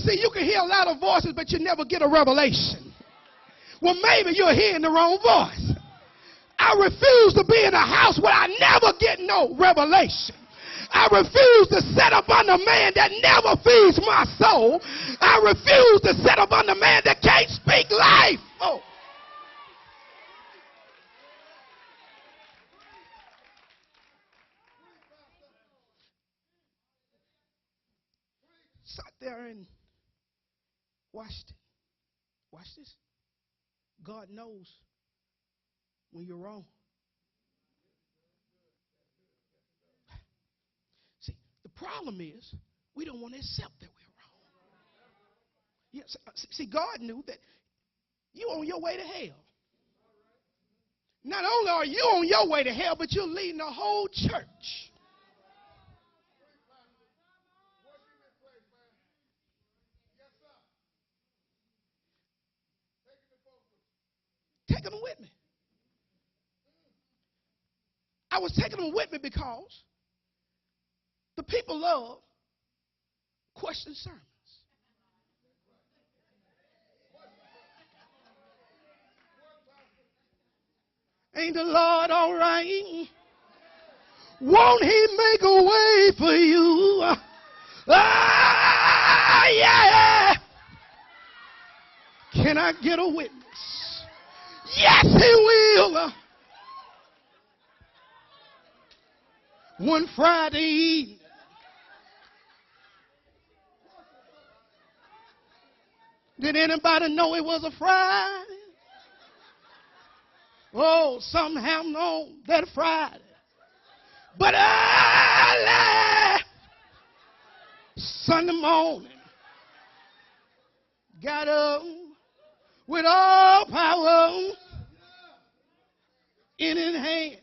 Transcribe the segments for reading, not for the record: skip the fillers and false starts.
See, you can hear a lot of voices, but you never get a revelation. Well, maybe you're hearing the wrong voice. I refuse to be in a house where I never get no revelation. I refuse to set up under a man that never feeds my soul. I refuse to set up under a man that can't speak life. Oh. Sat there and watched it. Watch this. God knows when you're wrong. See, the problem is we don't want to accept that we're wrong. Yes, see, God knew that you're on your way to hell. Not only are you on your way to hell, but you're leading the whole church. Taking them with me. I was taking them with me because the people love question sermons. Ain't the Lord all right? Won't he make a way for you? Ah, yeah. Can I get a witness? Yes, he will. One Friday evening, did anybody know it was a Friday? Oh, something happened on that Friday. But early Sunday morning, got up with all power in his hand.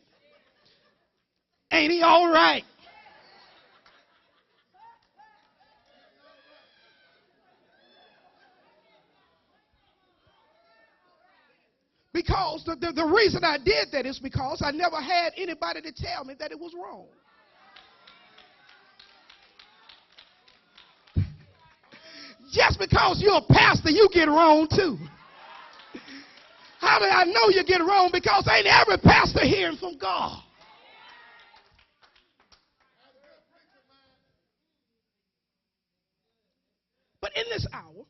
Ain't he all right? Because the reason I did that is because I never had anybody to tell me that it was wrong. Just because you're a pastor, you get wrong too. How did I know you get wrong? Because ain't every pastor hearing from God. But in this hour,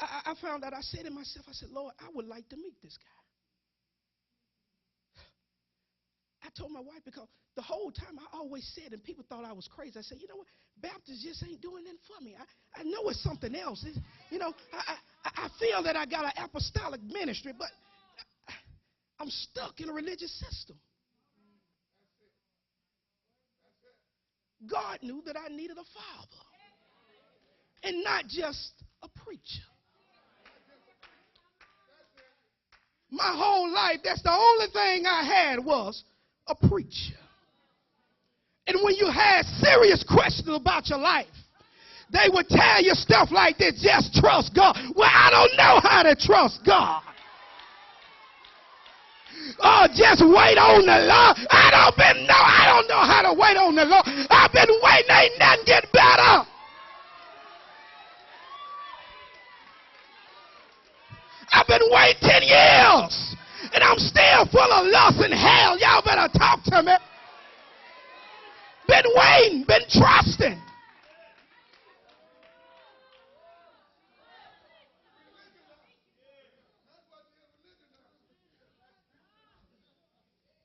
I found out, I said to myself, I said, Lord, I would like to meet this guy. I told my wife, because the whole time I always said, and people thought I was crazy, I said, you know what, Baptists just ain't doing nothing for me. I know it's something else. I feel that I got an apostolic ministry, but I'm stuck in a religious system. God knew that I needed a father and not just a preacher. My whole life, that's the only thing I had was a preacher. And when you had serious questions about your life, they would tell you stuff like this: just trust God. Well, I don't know how to trust God. Oh, just wait on the Lord. I don't know how to wait on the Lord. I've been waiting, ain't nothing get better. I've been waiting 10 years, and I'm still full of lust and hell. Y'all better talk to me. Been waiting, been trusting.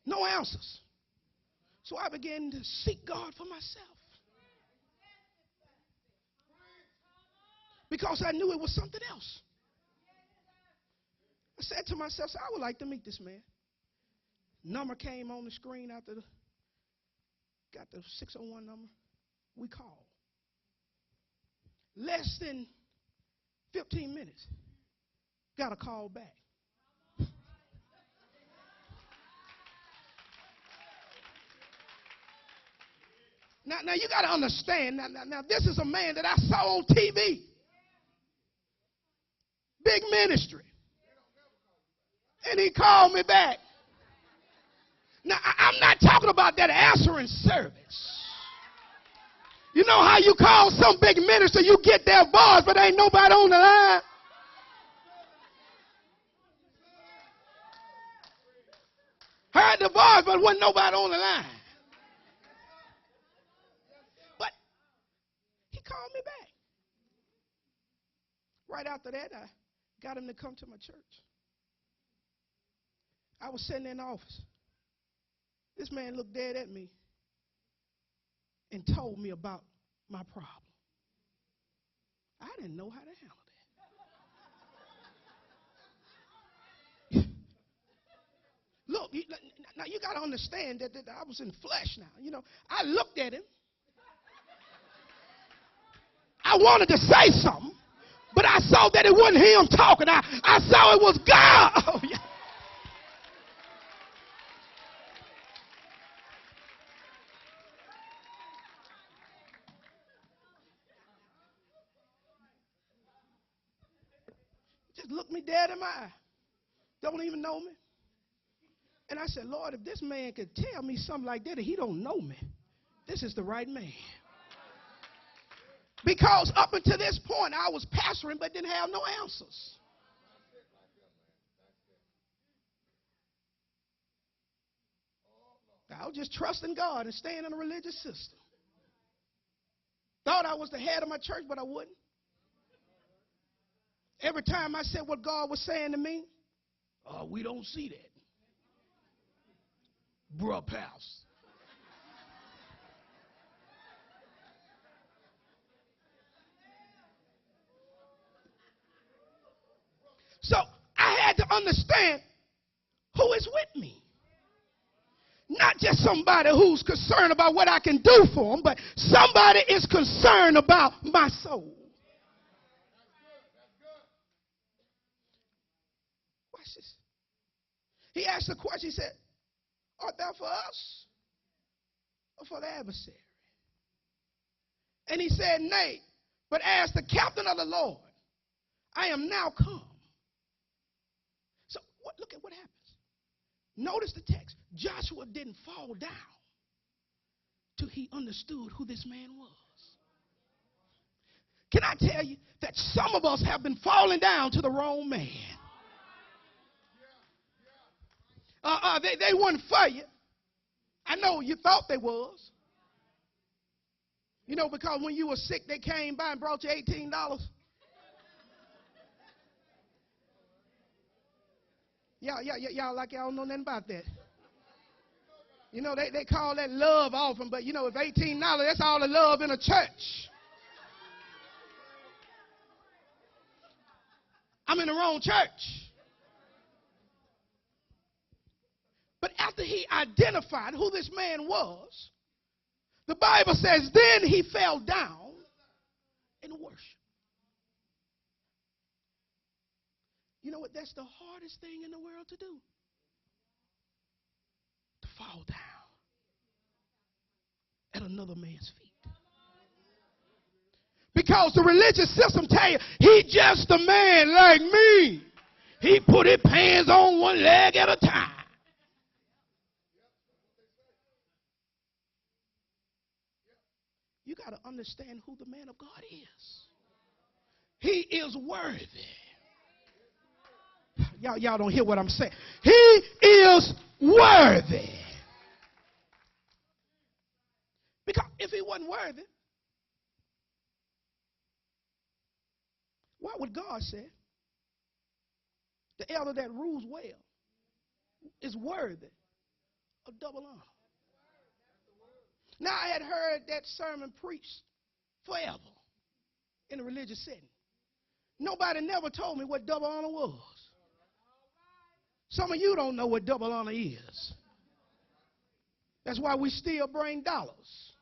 No answers. So I began to seek God for myself. Because I knew it was something else. I said to myself, I would like to meet this man. Number came on the screen after got the 601 number. We called. Less than 15 minutes, got a call back. Now you got to understand, now this is a man that I saw on TV. Big ministry. And he called me back. Now, I'm not talking about that answering service. You know know how you call some big minister, you get their voice, but ain't nobody on the line? Heard the voice, but wasn't nobody on the line. But he called me back. Right after that, I got him to come to my church. I was sitting in the office. This man looked dead at me and told me about my problem. I didn't know how to handle that. Look, now you got to understand that I was in flesh now. You know, I looked at him. I wanted to say something, but I saw that it wasn't him talking. I saw it was God. Oh, yeah. Just looked me dead in my eye. Don't even know me. And I said, Lord, if this man could tell me something like that and he don't know me, this is the right man. Because up until this point, I was pastoring but didn't have no answers. I was just trusting God and staying in a religious system. Thought I was the head of my church, but I wouldn't. Every time I said what God was saying to me, oh, we don't see that. Bruh house. So I had to understand who is with me. Not just somebody who's concerned about what I can do for them, but somebody is concerned about my soul. Watch this. He asked the question, he said, art thou for us or for the adversary? And he said, nay, but as the captain of the Lord, I am now come. So look at what happens. Notice the text. Joshua didn't fall down till he understood who this man was. Can I tell you that some of us have been falling down to the wrong man? They weren't for you. I know you thought they was. You know, because when you were sick, they came by and brought you $18. Y'all like y'all don't know nothing about that. You know, they call that love offering, but you know, if $18, that's all the love in a church. I'm in the wrong church. But after he identified who this man was, the Bible says, then he fell down in worship. You know what? That's the hardest thing in the world to do. To fall down at another man's feet. Because the religious system tell you, he just a man like me. He put his pants on one leg at a time. You got to understand who the man of God is. He is worthy. Y'all don't hear what I'm saying. He is worthy. Because if he wasn't worthy, why would God say the elder that rules well is worthy of double honor? Now, I had heard that sermon preached forever in a religious setting. Nobody never told me what double honor was. Some of you don't know what double honor is. That's why we still bring dollars.